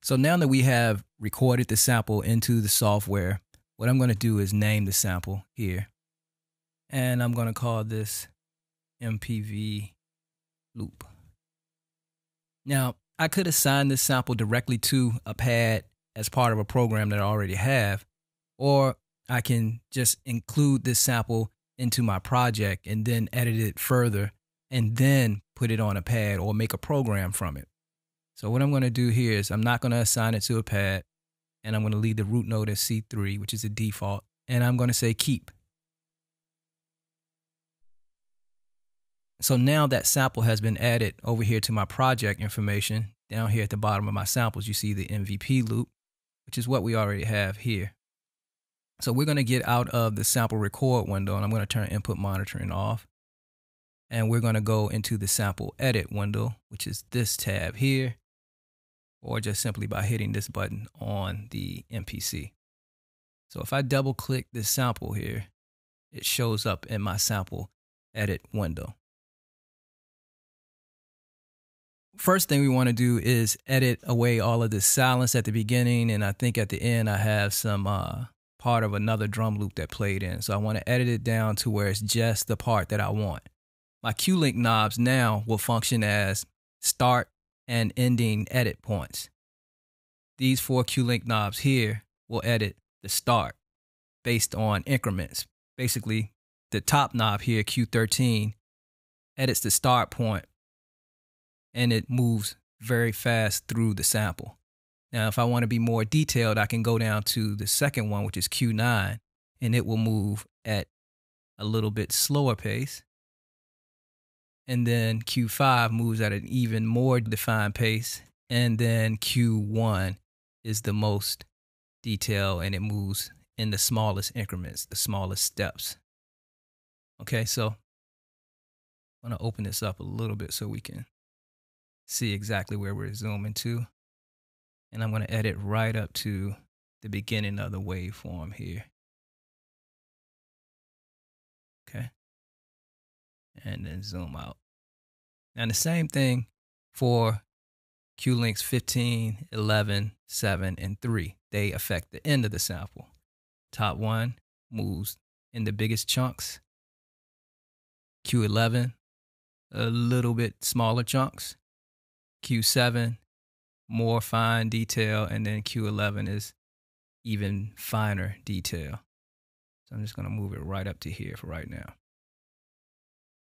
So now that we have recorded the sample into the software, what I'm going to do is name the sample here. And I'm going to call this MPV loop. Now, I could assign this sample directly to a pad as part of a program that I already have, or I can just include this sample into my project and then edit it further and then put it on a pad or make a program from it. So what I'm going to do here is I'm not going to assign it to a pad, and I'm going to leave the root node as C3, which is the default, and I'm going to say keep. So now that sample has been added over here to my project information. Down here at the bottom of my samples, you see the MVP loop, which is what we already have here. So we're going to get out of the sample record window, and I'm going to turn input monitoring off. And we're going to go into the sample edit window, which is this tab here, or just simply by hitting this button on the MPC. So if I double click this sample here, it shows up in my sample edit window. First thing we want to do is edit away all of this silence at the beginning, and I think at the end I have some part of another drum loop that played in. So I want to edit it down to where it's just the part that I want. My Q-link knobs now will function as start and ending edit points. These 4 Q-link knobs here will edit the start based on increments. Basically, the top knob here, Q13, edits the start point, and it moves very fast through the sample. Now, if I want to be more detailed, I can go down to the second one, which is Q9, and it will move at a little bit slower pace. And then Q5 moves at an even more defined pace. And then Q1 is the most detailed, and it moves in the smallest increments, the smallest steps. Okay, so I'm going to open this up a little bit so we can see exactly where we're zooming to. And I'm going to edit right up to the beginning of the waveform here. Okay. And then zoom out. Now the same thing for Q-links 15, 11, 7, and 3. They affect the end of the sample. Top one moves in the biggest chunks. Q11, a little bit smaller chunks. Q7, more fine detail. And then Q11 is even finer detail. So I'm just going to move it right up to here for right now.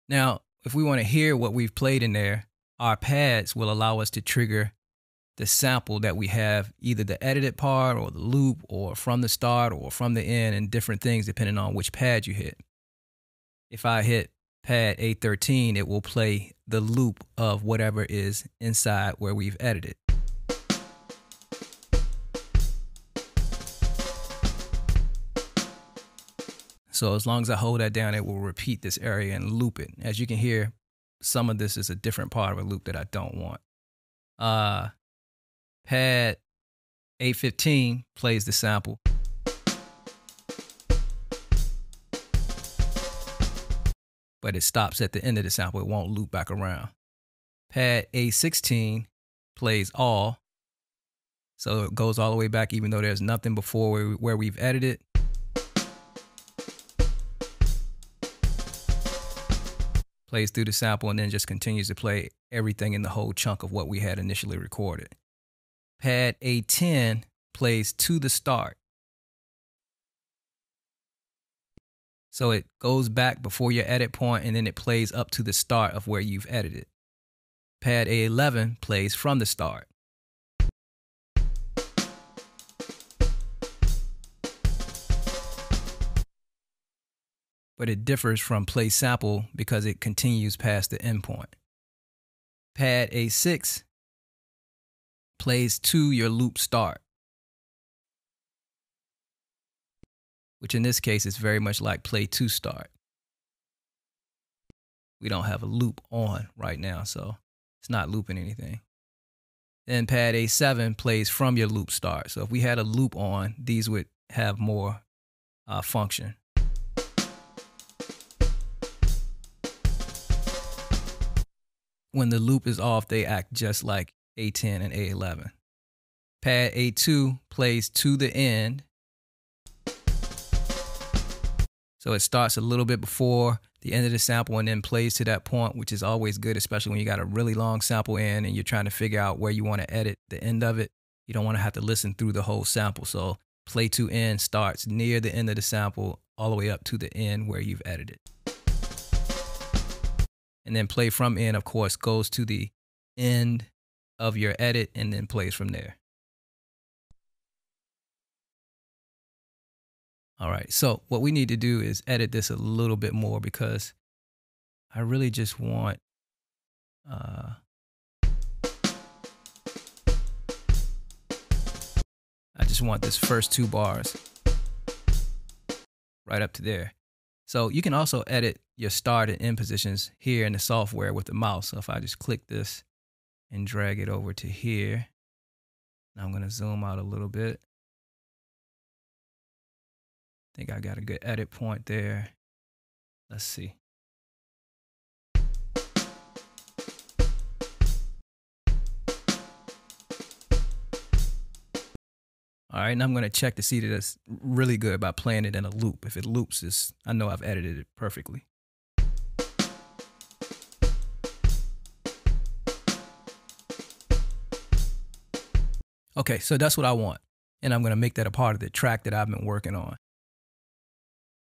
Now, if we want to hear what we've played in there, our pads will allow us to trigger the sample that we have, either the edited part or the loop or from the start or from the end, and different things depending on which pad you hit. If I hit pad A13, it will play the loop of whatever is inside where we've edited. So as long as I hold that down, it will repeat this area and loop it. As you can hear, some of this is a different part of a loop that I don't want. Pad A15 plays the sample. But it stops at the end of the sample. It won't loop back around. Pad A16 plays all. So it goes all the way back even though there's nothing before where we've edited. Plays through the sample and then just continues to play everything in the whole chunk of what we had initially recorded. Pad A10 plays to the start. So it goes back before your edit point and then it plays up to the start of where you've edited. Pad A11 plays from the start. But it differs from play sample because it continues past the endpoint. Pad A6 plays to your loop start, which in this case is very much like play to start. We don't have a loop on right now, so it's not looping anything. Then pad A7 plays from your loop start. So if we had a loop on, these would have more function. When the loop is off, they act just like A10 and A11. Pad A2 plays to the end. So it starts a little bit before the end of the sample and then plays to that point, which is always good, especially when you got a really long sample in and you're trying to figure out where you want to edit the end of it. You don't want to have to listen through the whole sample. So play to end starts near the end of the sample all the way up to the end where you've edited. And then play from end, of course, goes to the end of your edit and then plays from there. All right, so what we need to do is edit this a little bit more because I really just want I just want this first 2 bars right up to there. So you can also edit your start and end positions here in the software with the mouse. So if I just click this and drag it over to here, now I'm going to zoom out a little bit. I think I got a good edit point there. Let's see. All right, and I'm going to check to see that it's really good by playing it in a loop. If it loops, I know I've edited it perfectly. Okay, so that's what I want. And I'm going to make that a part of the track that I've been working on.